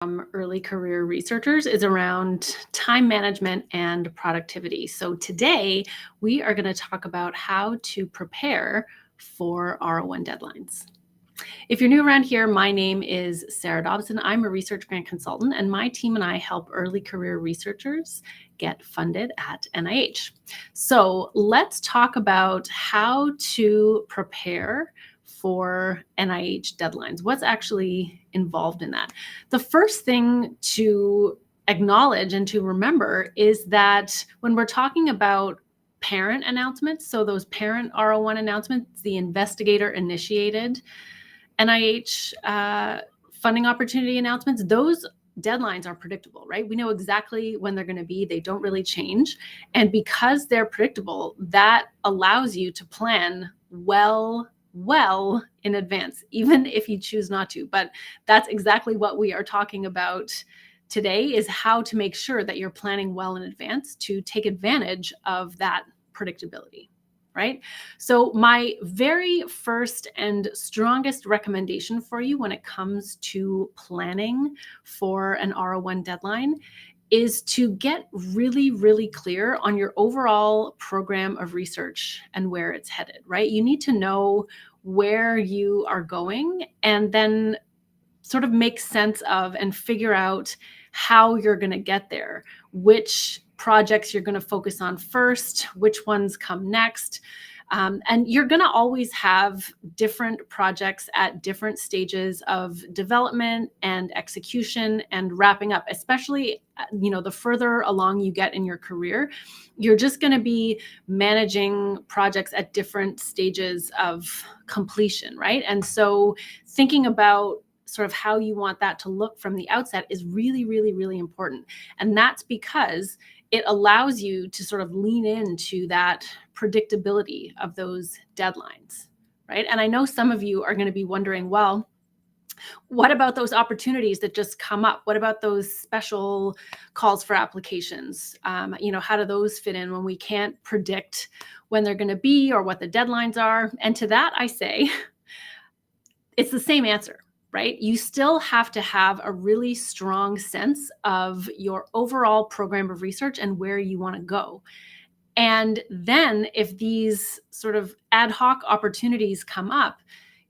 Early career researchers is around time management and productivity. So today we are going to talk about how to prepare for R01 deadlines. If you're new around here, my name is Sarah Dobson. I'm a research grant consultant, and my team and I help early career researchers get funded at NIH. So let's talk about how to prepare for NIH deadlines. What's actually involved in that? The first thing to acknowledge and to remember is that when we're talking about parent announcements, so those parent R01 announcements, the investigator initiated NIH funding opportunity announcements, those deadlines are predictable, right? We know exactly when they're going to be. They don't really change. And because they're predictable, that allows you to plan well in advance, even if you choose not to. But that's exactly what we are talking about today, is how to make sure that you're planning well in advance to take advantage of that predictability. Right? So my very first and strongest recommendation for you when it comes to planning for an R01 deadline is to get really clear on your overall program of research and where it's headed, right? You need to know where you are going and then sort of make sense of and figure out how you're going to get there, which projects you're going to focus on first, which ones come next. And you're going to always have different projects at different stages of development and execution and wrapping up, especially, the further along you get in your career, you're just going to be managing projects at different stages of completion, right? And so thinking about sort of how you want that to look from the outset is really important. And that's because it allows you to sort of lean into that predictability of those deadlines, right? And I know some of you are going to be wondering, well, what about those opportunities that just come up? What about those special calls for applications? How do those fit in when we can't predict when they're going to be or what the deadlines are? And to that, I say, it's the same answer. Right? You still have to have a really strong sense of your overall program of research and where you want to go. And then if these sort of ad hoc opportunities come up,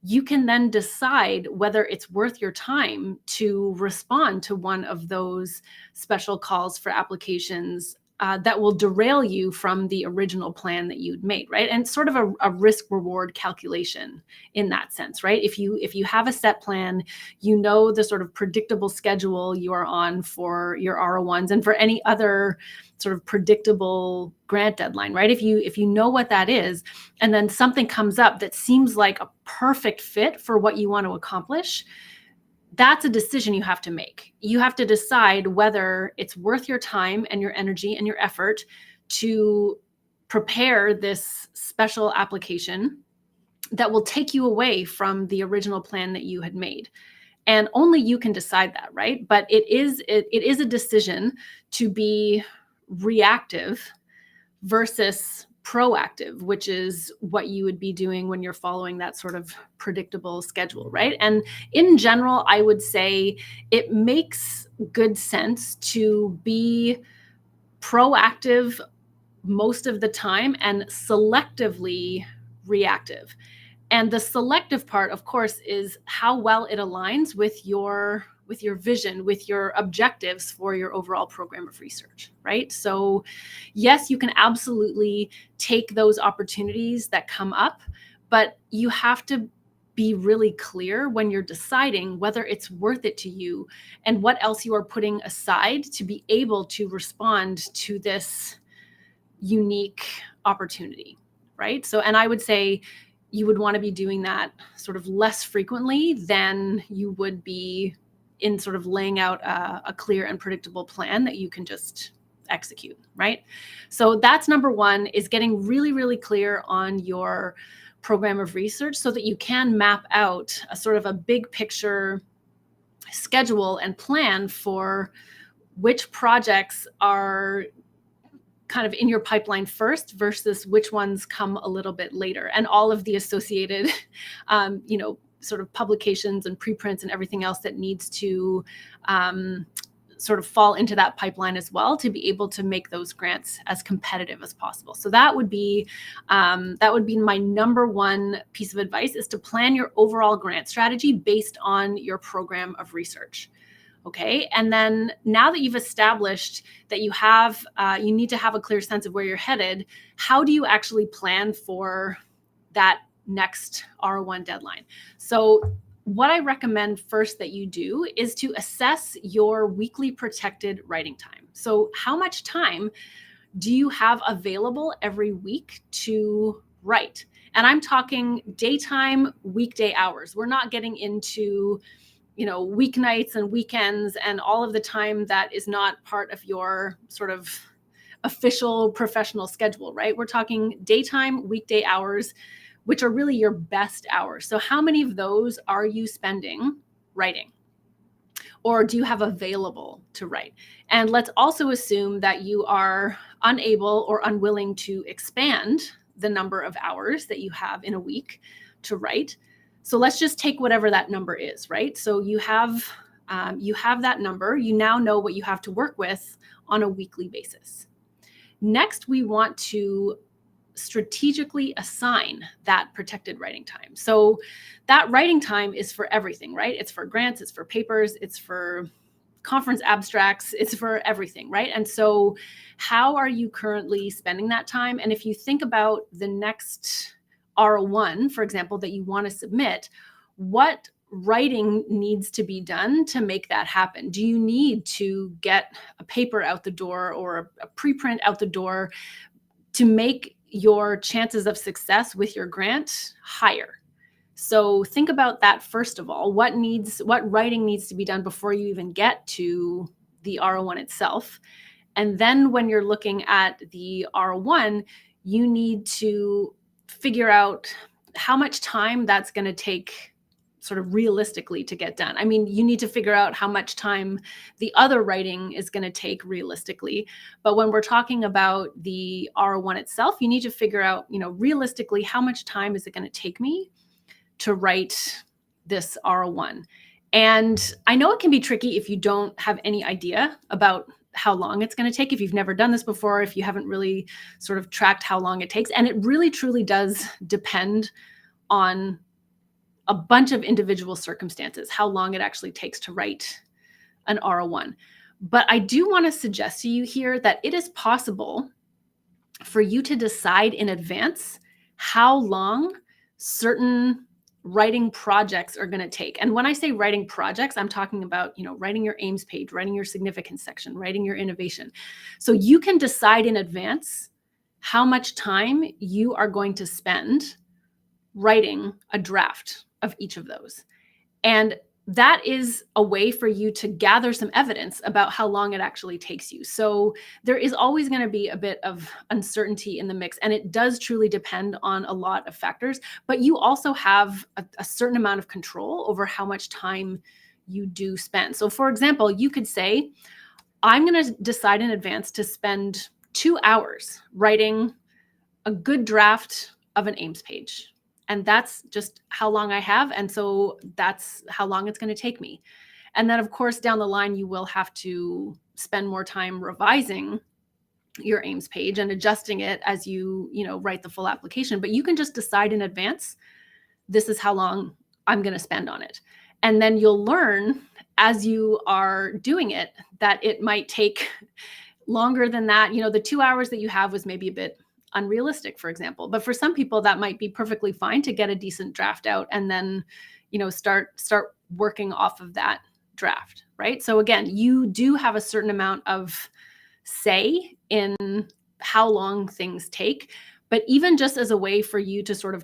you can then decide whether it's worth your time to respond to one of those special calls for applications that will derail you from the original plan that you'd made, right? And sort of a risk-reward calculation in that sense, right? If you have a set plan, you know the sort of predictable schedule you are on for your R01s and for any other sort of predictable grant deadline, right? If you know what that is, and then something comes up that seems like a perfect fit for what you want to accomplish, that's a decision you have to make. You have to decide whether it's worth your time and your energy and your effort to prepare this special application that will take you away from the original plan that you had made. And only you can decide that, right? But it is a decision to be reactive versus proactive, which is what you would be doing when you're following that sort of predictable schedule, right? And in general, I would say it makes good sense to be proactive most of the time and selectively reactive. And the selective part, of course, is how well it aligns with your vision, with your objectives for your overall program of research, right? So yes, you can absolutely take those opportunities that come up, but you have to be really clear when you're deciding whether it's worth it to you and what else you are putting aside to be able to respond to this unique opportunity, right? So, and I would say you would want to be doing that sort of less frequently than you would be in sort of laying out a clear and predictable plan that you can just execute, right? So that's number one, is getting really clear on your program of research so that you can map out a sort of a big picture schedule and plan for which projects are kind of in your pipeline first versus which ones come a little bit later, and all of the associated, sort of publications and preprints and everything else that needs to sort of fall into that pipeline as well to be able to make those grants as competitive as possible. So that would be my number one piece of advice, is to plan your overall grant strategy based on your program of research. Okay. And then now that you've established that you need to have a clear sense of where you're headed, how do you actually plan for that next R01 deadline? So what I recommend first that you do is to assess your weekly protected writing time. So how much time do you have available every week to write? And I'm talking daytime, weekday hours. We're not getting into weeknights and weekends and all of the time that is not part of your sort of official professional schedule, right? We're talking daytime, weekday hours, which are really your best hours. So how many of those are you spending writing? Or do you have available to write? And let's also assume that you are unable or unwilling to expand the number of hours that you have in a week to write. So let's just take whatever that number is, right? So you have that number. You now know what you have to work with on a weekly basis. Next, we want to strategically assign that protected writing time. So that writing time is for everything, right? It's for grants, it's for papers, it's for conference abstracts, it's for everything, right? And so how are you currently spending that time? And if you think about the next R01, for example, that you want to submit, what writing needs to be done to make that happen? Do you need to get a paper out the door or a preprint out the door to make your chances of success with your grant higher? So think about that first of all. What writing needs to be done before you even get to the R01 itself? And then when you're looking at the R01, you need to figure out how much time that's going to take sort of realistically to get done. I mean, you need to figure out how much time the other writing is going to take realistically. But when we're talking about the R01 itself, you need to figure out, realistically, how much time is it going to take me to write this R01? And I know it can be tricky if you don't have any idea about how long it's going to take, if you've never done this before, if you haven't really sort of tracked how long it takes. And it really, truly does depend on a bunch of individual circumstances, how long it actually takes to write an R01. But I do want to suggest to you here that it is possible for you to decide in advance how long certain writing projects are going to take. And when I say writing projects, I'm talking about, writing your aims page, writing your significance section, writing your innovation. So you can decide in advance how much time you are going to spend writing a draft of each of those. And that is a way for you to gather some evidence about how long it actually takes you. So there is always going to be a bit of uncertainty in the mix, and it does truly depend on a lot of factors, but you also have a certain amount of control over how much time you do spend. So for example, you could say, I'm going to decide in advance to spend 2 hours writing a good draft of an aims page. And that's just how long I have. And so that's how long it's going to take me. And then, of course, down the line, you will have to spend more time revising your aims page and adjusting it as you write the full application. But you can just decide in advance, this is how long I'm going to spend on it. And then you'll learn as you are doing it that it might take longer than that. The 2 hours that you have was maybe a bit unrealistic, for example. But for some people, that might be perfectly fine to get a decent draft out and then, start working off of that draft, right? So again, you do have a certain amount of say in how long things take, but even just as a way for you to sort of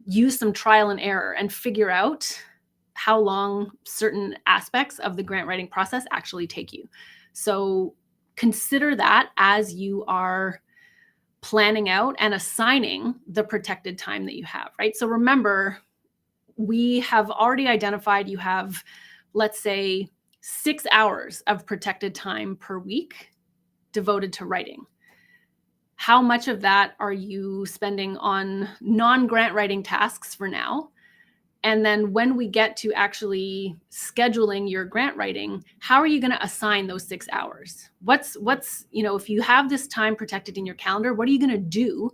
use some trial and error and figure out how long certain aspects of the grant writing process actually take you. So consider that as you are planning out and assigning the protected time that you have, right? So remember, we have already identified you have, let's say, 6 hours of protected time per week devoted to writing. How much of that are you spending on non-grant writing tasks for now? And then when we get to actually scheduling your grant writing, how are you going to assign those 6 hours? If you have this time protected in your calendar, what are you going to do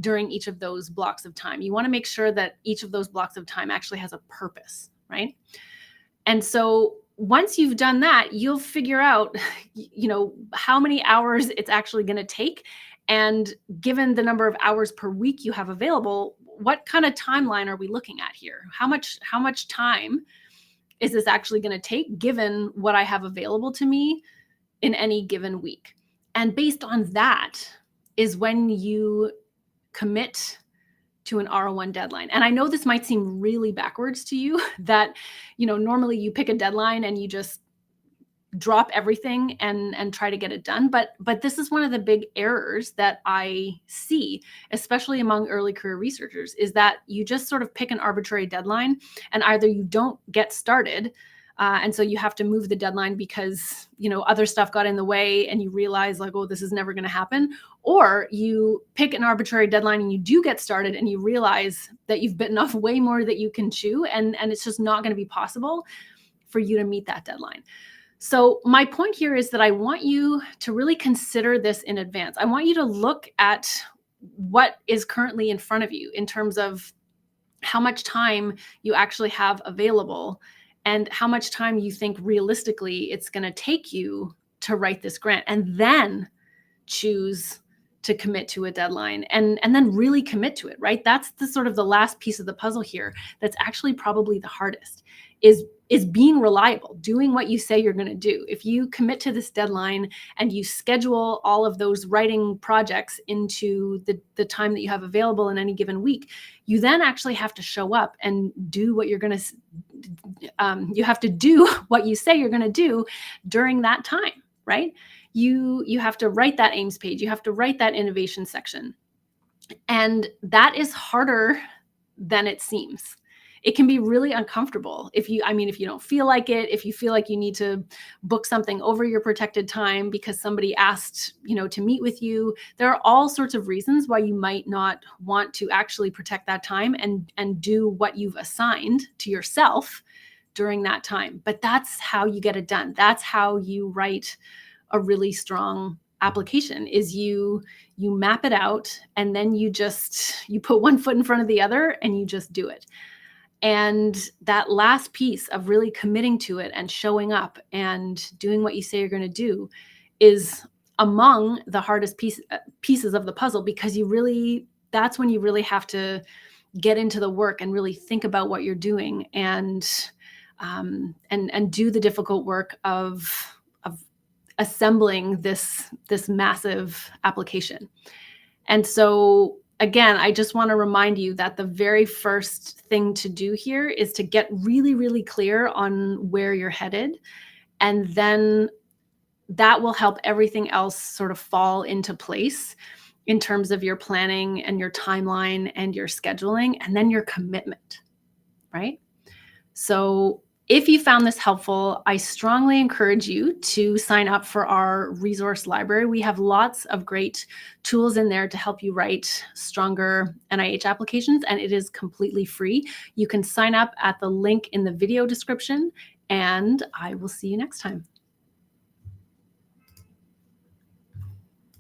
during each of those blocks of time? You want to make sure that each of those blocks of time actually has a purpose, right? And so once you've done that, you'll figure out, how many hours it's actually going to take. And given the number of hours per week you have available, what kind of timeline are we looking at here? How much time is this actually going to take given what I have available to me in any given week? And based on that is when you commit to an R01 deadline. And I know this might seem really backwards to you that, normally you pick a deadline and you just drop everything and try to get it done. But this is one of the big errors that I see, especially among early career researchers, is that you just sort of pick an arbitrary deadline and either you don't get started. And so you have to move the deadline because, other stuff got in the way and you realize like, oh, this is never going to happen. Or you pick an arbitrary deadline and you do get started and you realize that you've bitten off way more that you can chew. And it's just not going to be possible for you to meet that deadline. So my point here is that I want you to really consider this in advance. I want you to look at what is currently in front of you in terms of how much time you actually have available and how much time you think realistically it's going to take you to write this grant, and then choose to commit to a deadline and then really commit to it, right? That's the sort of the last piece of the puzzle here that's actually probably the hardest is being reliable, doing what you say you're going to do. If you commit to this deadline and you schedule all of those writing projects into the time that you have available in any given week, you then actually have to show up and do what you're going to, you have to do what you say you're going to do during that time, right? You have to write that aims page. You have to write that innovation section. And that is harder than it seems. It can be really uncomfortable if you don't feel like it, if you feel like you need to book something over your protected time because somebody asked, to meet with you. There are all sorts of reasons why you might not want to actually protect that time and do what you've assigned to yourself during that time. But that's how you get it done. That's how you write a really strong application, is you map it out and then you put one foot in front of the other and you just do it. And that last piece of really committing to it and showing up and doing what you say you're going to do is among the hardest pieces of the puzzle, because that's when you really have to get into the work and really think about what you're doing and do the difficult work of assembling this massive application. And so again, I just want to remind you that the very first thing to do here is to get really, really clear on where you're headed. And then that will help everything else sort of fall into place in terms of your planning and your timeline and your scheduling and then your commitment, right? So if you found this helpful, I strongly encourage you to sign up for our resource library. We have lots of great tools in there to help you write stronger NIH applications, and it is completely free. You can sign up at the link in the video description, and I will see you next time.